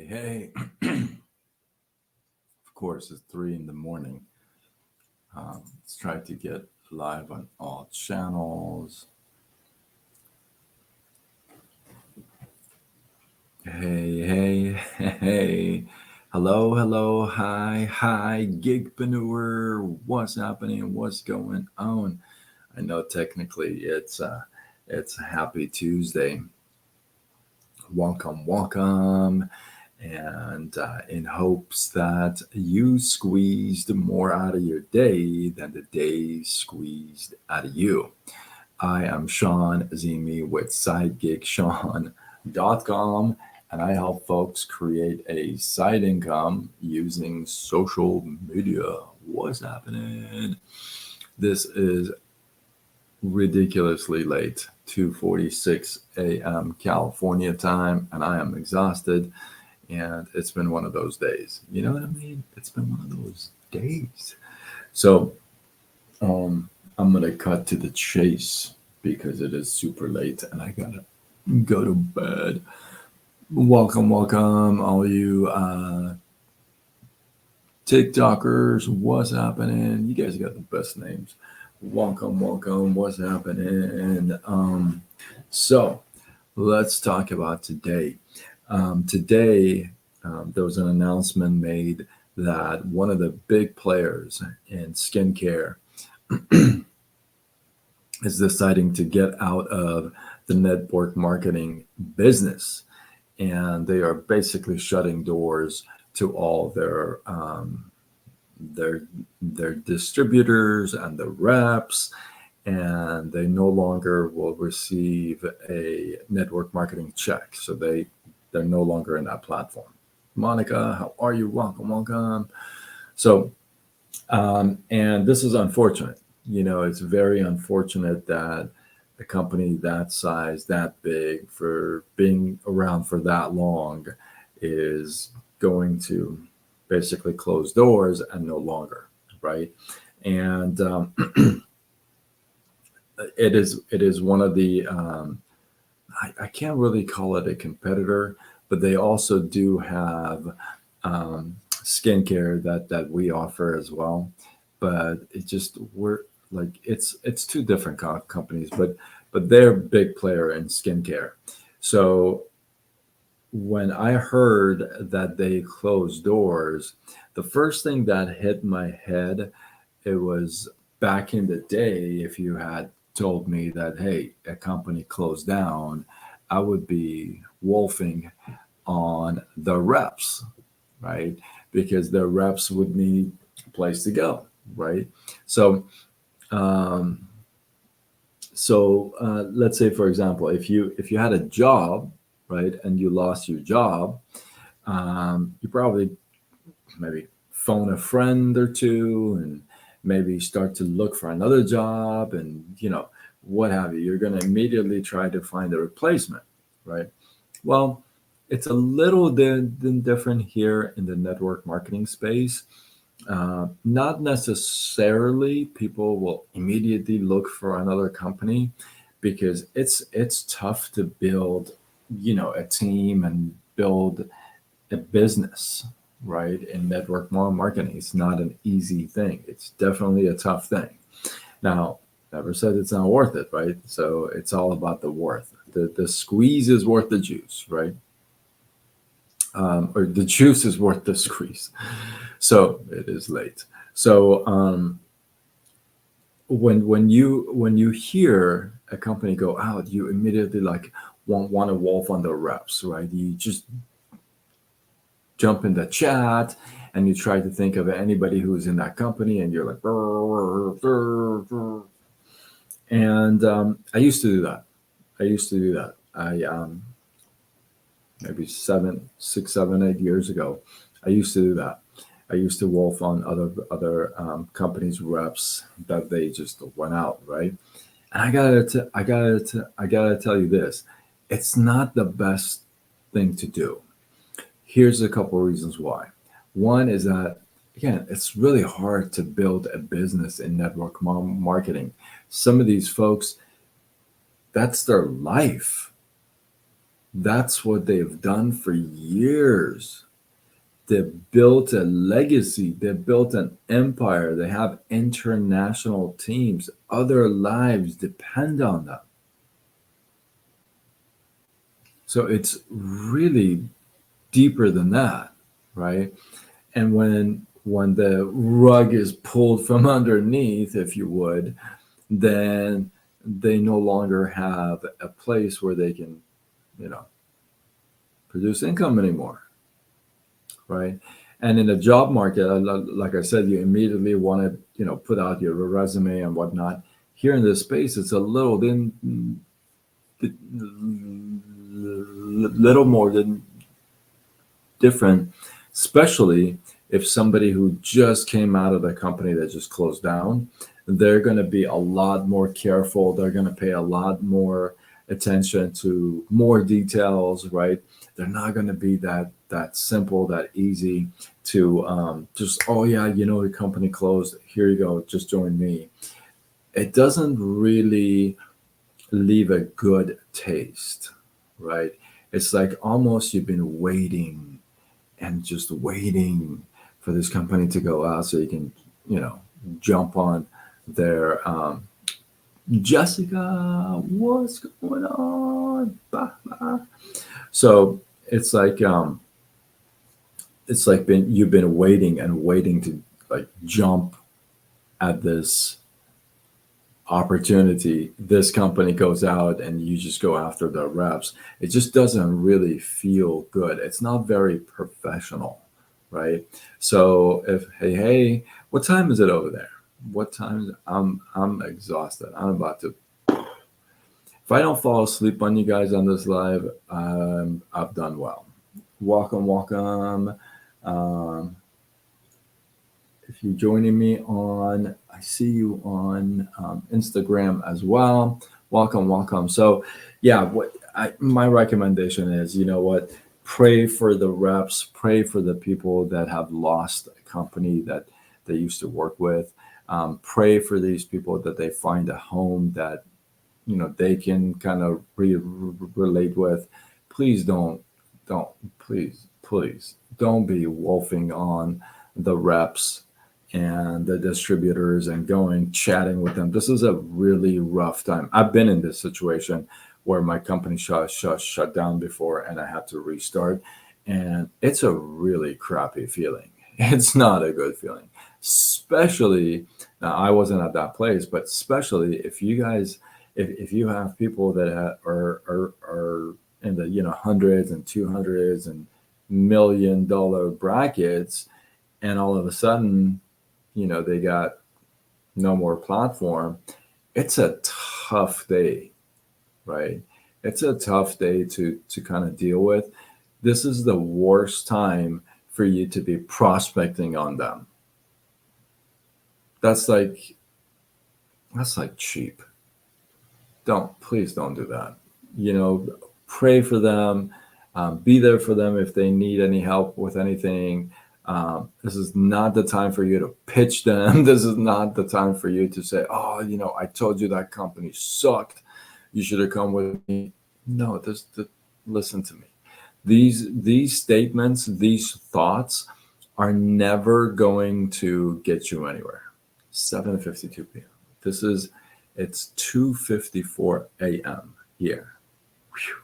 Hey. Of course, it's 3 in the morning. Let's try to get live on all channels. Hey. Hello, hi, gigpreneur. What's happening? What's going on? I know technically it's Happy Tuesday. Welcome. And in hopes that you squeezed more out of your day than the day squeezed out of you. I am Sean Azimi with SideGigSean.com, and I help folks create a side income using social media. What's happening? This is ridiculously late, 2:46 a.m. California time, and I am exhausted. And it's been one of those days. You know what I mean? It's been one of those days. So I'm gonna cut to the chase because it is super late and I gotta go to bed. Welcome, all you TikTokers. What's happening? You guys got the best names. Welcome. What's happening? So let's talk about today. Today, there was an announcement made that one of the big players in skincare is deciding to get out of the network marketing business. And they are basically shutting doors to all their distributors and the reps, and they no longer will receive a network marketing check. So they're no longer in that platform. Monica, how are you? Welcome. So, and this is unfortunate. It's very unfortunate that a company that size, that big, for being around for that long, is going to basically close doors and no longer, right? And it is one of the I can't really call it a competitor, but they also do have skincare that we offer as well. But we're like it's two different companies, but they're a big player in skincare. So when I heard that they closed doors, the first thing that hit my head, it was back in the day, if you had told me that, hey, a company closed down, I would be wolfing on the reps, right? Because the reps would need a place to go, right? So, um, let's say, for example, if you had a job, right, and you lost your job, you probably maybe phone a friend or two and maybe start to look for another job, and what have you. You're going to immediately try to find a replacement, right? Well, it's a little different here in the network marketing space. Not necessarily people will immediately look for another company, because it's tough to build a team and build a business, right? In network marketing, it's not an easy thing. It's definitely a tough thing. Now, never said it's not worth it, right? So it's all about the worth. The squeeze is worth the juice, right? Or the juice is worth the squeeze. So it is late. So when you hear a company go out, you immediately like want to wolf on the reps, right? You just jump in the chat and you try to think of anybody who's in that company, and you're like, and I used to do that. I maybe 6, 7, 8 years ago, I used to do that. I used to wolf on other companies' reps that they just went out, right? And I gotta tell you this: it's not the best thing to do. Here's a couple of reasons why. One is that, again, it's really hard to build a business in network marketing. Some of these folks, that's their life. That's what they've done for years. They've built a legacy. They've built an empire. They have international teams. Other lives depend on them. So it's really deeper than that, right? And when the rug is pulled from underneath, if you would, then they no longer have a place where they can, you know, produce income anymore, right? And in the job market, like I said, you immediately want to, put out your resume and whatnot. Here in this space, it's a little more than different, especially if somebody who just came out of the company that just closed down, they're going to be a lot more careful. They're going to pay a lot more attention to more details, right? They're not going to be that simple, that easy to just, oh yeah, the company closed. Here you go, just join me. It doesn't really leave a good taste, right? It's like almost you've been waiting and just waiting for this company to go out so you can, jump on their Jessica, what's going on? Bah, bah. So it's like you've been waiting and waiting to like jump at this opportunity. This company goes out and you just go after the reps. It just doesn't really feel good. It's not very professional, right? So if hey, what time is it over there? What time is it? I'm exhausted. I'm about to. If I don't fall asleep on you guys on this live, I've done well. Welcome. Um, if you're joining me on, I see you on Instagram as well. Welcome. So, yeah, my recommendation is, what, pray for the reps, pray for the people that have lost a company that they used to work with. Pray for these people that they find a home that they can kind of relate with. Please please don't be wolfing on the reps and the distributors and going chatting with them. This is a really rough time. I've been in this situation where my company shut down before and I had to restart, and it's a really crappy feeling. It's not a good feeling, especially now. I wasn't at that place, but especially if you guys, if you have people that are in the hundreds and 200s and $1 million brackets, and all of a sudden they got no more platform. It's a tough day, right? It's a tough day to kind of deal with. This is the worst time for you to be prospecting on them. That's like cheap. Please don't do that. Pray for them, be there for them if they need any help with anything. This is not the time for you to pitch them. This is not the time for you to say, oh, I told you that company sucked. You should have come with me. No, listen to me. These statements, these thoughts are never going to get you anywhere. 7:52 p.m. It's 2:54 a.m. here. Whew.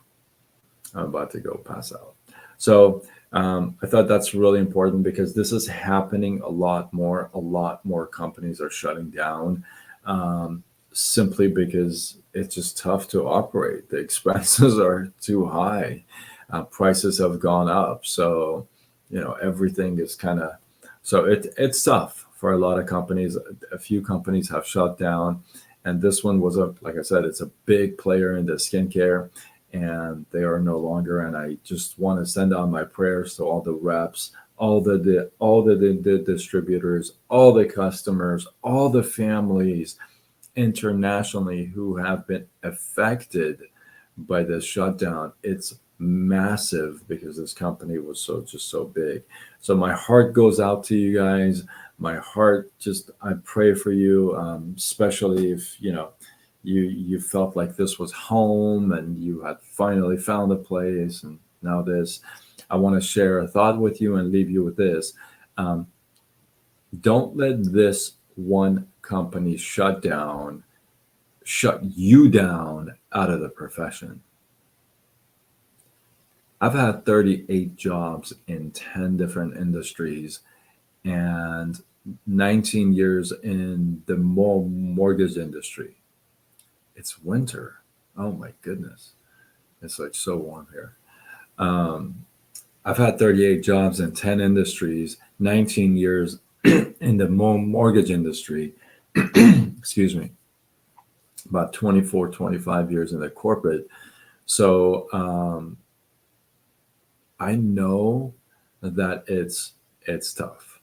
I'm about to go pass out. So I thought that's really important because this is happening a lot more. A lot more companies are shutting down simply because it's just tough to operate. The expenses are too high. Prices have gone up. So, everything is so it's tough for a lot of companies. A few companies have shut down. And this one was like I said, it's a big player in the skincare, and they are no longer. And I just want to send out my prayers to all the reps, all the distributors, all the customers, all the families internationally who have been affected by this shutdown. It's massive because this company was so big. So my heart goes out to you guys. My heart I pray for you, especially if you felt like this was home and you had finally found a place, and now this. I want to share a thought with you and leave you with this. Um, don't let this one company shut you down out of the profession. I've had 38 jobs in 10 different industries and 19 years in the mortgage industry. It's winter. Oh my goodness. It's like so warm here. Um, I've had 38 jobs in 10 industries, 19 years in the mortgage industry. Excuse me. About 24, 25 years in the corporate. So I know that it's tough.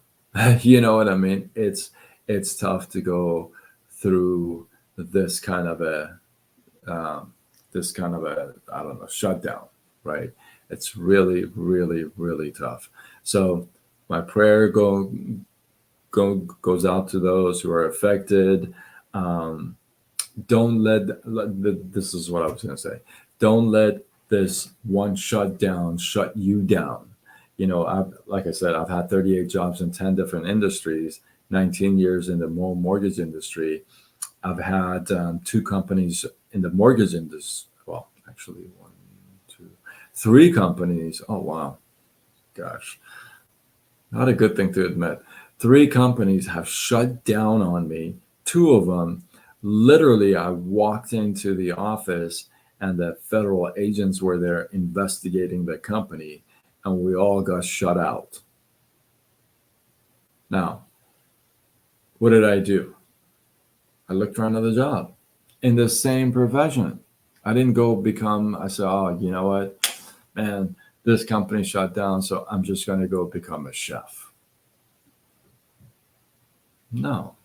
You know what I mean? It's tough to go through this kind of a um, I don't know, shutdown, right? It's really, really, really tough. So my prayer goes out to those who are affected. Um, don't this is what I was going to say. Don't let this one shutdown shut you down. Like I said, I've had 38 jobs in 10 different industries, 19 years in the mortgage industry. I've had two companies in the mortgage industry. Well, actually, one, two, three companies. Oh, wow. Gosh, not a good thing to admit. Three companies have shut down on me. Two of them, literally, I walked into the office and the federal agents were there investigating the company, and we all got shut out. Now, what did I do? I looked for another job in the same profession. I didn't go become, I said, oh, you know what, man, this company shut down, so I'm just going to go become a chef. No,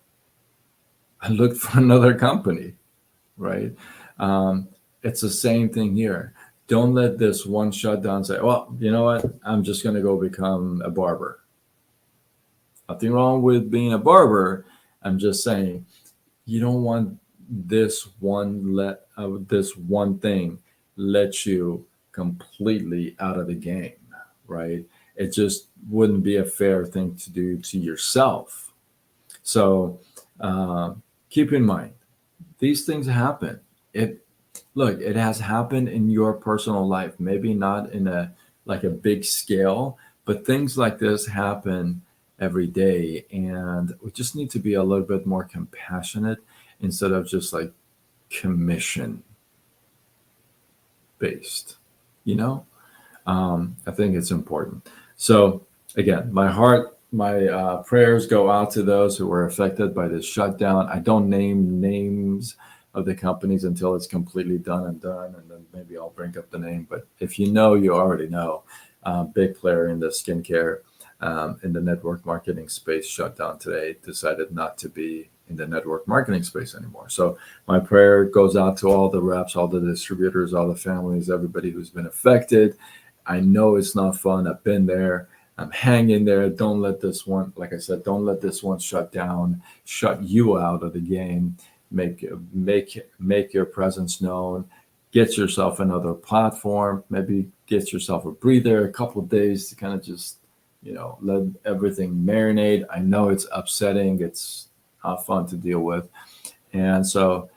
I looked for another company, right? Um, it's the same thing here. Don't let this one shutdown say, well, you know what, I'm just going to go become a barber. Nothing wrong with being a barber. I'm just saying, you don't want this one thing let you completely out of the game, right? It just wouldn't be a fair thing to do to yourself. So uh, keep in mind, these things happen. It has happened in your personal life, maybe not in a like a big scale, but things like this happen every day, and we just need to be a little bit more compassionate instead of just like commission based, you know. I think it's important. So again, my prayers go out to those who were affected by this shutdown. I don't name names of the companies until it's completely done, and then maybe I'll bring up the name. But if you know, you already know. Big player in the skincare, in the network marketing space, shut down today. Decided not to be in the network marketing space anymore. So my prayer goes out to all the reps, all the distributors, all the families, everybody who's been affected. I know it's not fun. I've been there. I'm hanging there. Don't let this one, like I said, don't let this one shut down, shut you out of the game. Make your presence known. Get yourself another platform. Maybe get yourself a breather, a couple of days to kind of just, let everything marinate. I know it's upsetting. It's not fun to deal with, and so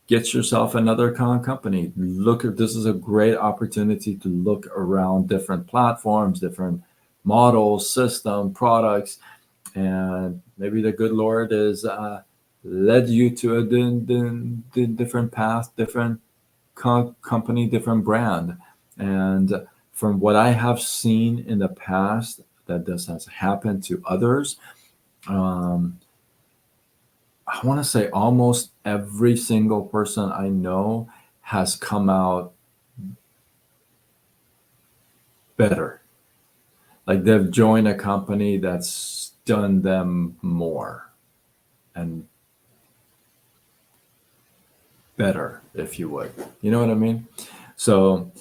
get yourself another company. Look at this is a great opportunity to look around different platforms, different models, system, products, and maybe the good Lord is led you to a different path, different company, different brand. And from what I have seen in the past, that this has happened to others. Um, I want to say almost every single person I know has come out better. Like they've joined a company that's done them more and better, if you would. You know what I mean? So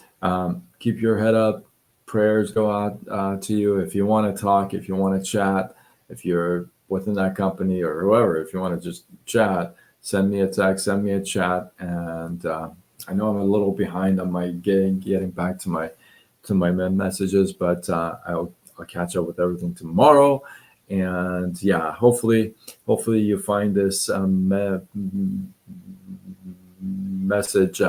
keep your head up. Prayers go out to you. If you want to talk, if you want to chat, if you're within that company or whoever, if you want to just chat, send me a text, send me a chat, and I know I'm a little behind on my getting back to my messages, but I'll catch up with everything tomorrow. And yeah, hopefully you find this message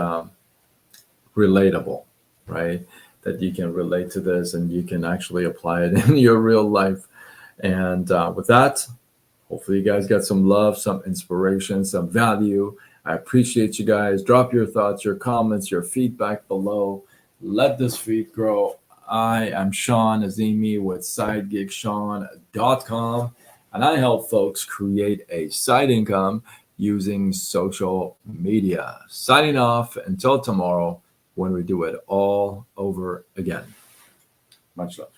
relatable, right? That you can relate to this and you can actually apply it in your real life. And with that, hopefully you guys got some love, some inspiration, some value. I appreciate you guys. Drop your thoughts, your comments, your feedback below. Let this feed grow. I am Sean Azimi with SideGigSean.com, and I help folks create a side income using social media. Signing off until tomorrow when we do it all over again. Much love.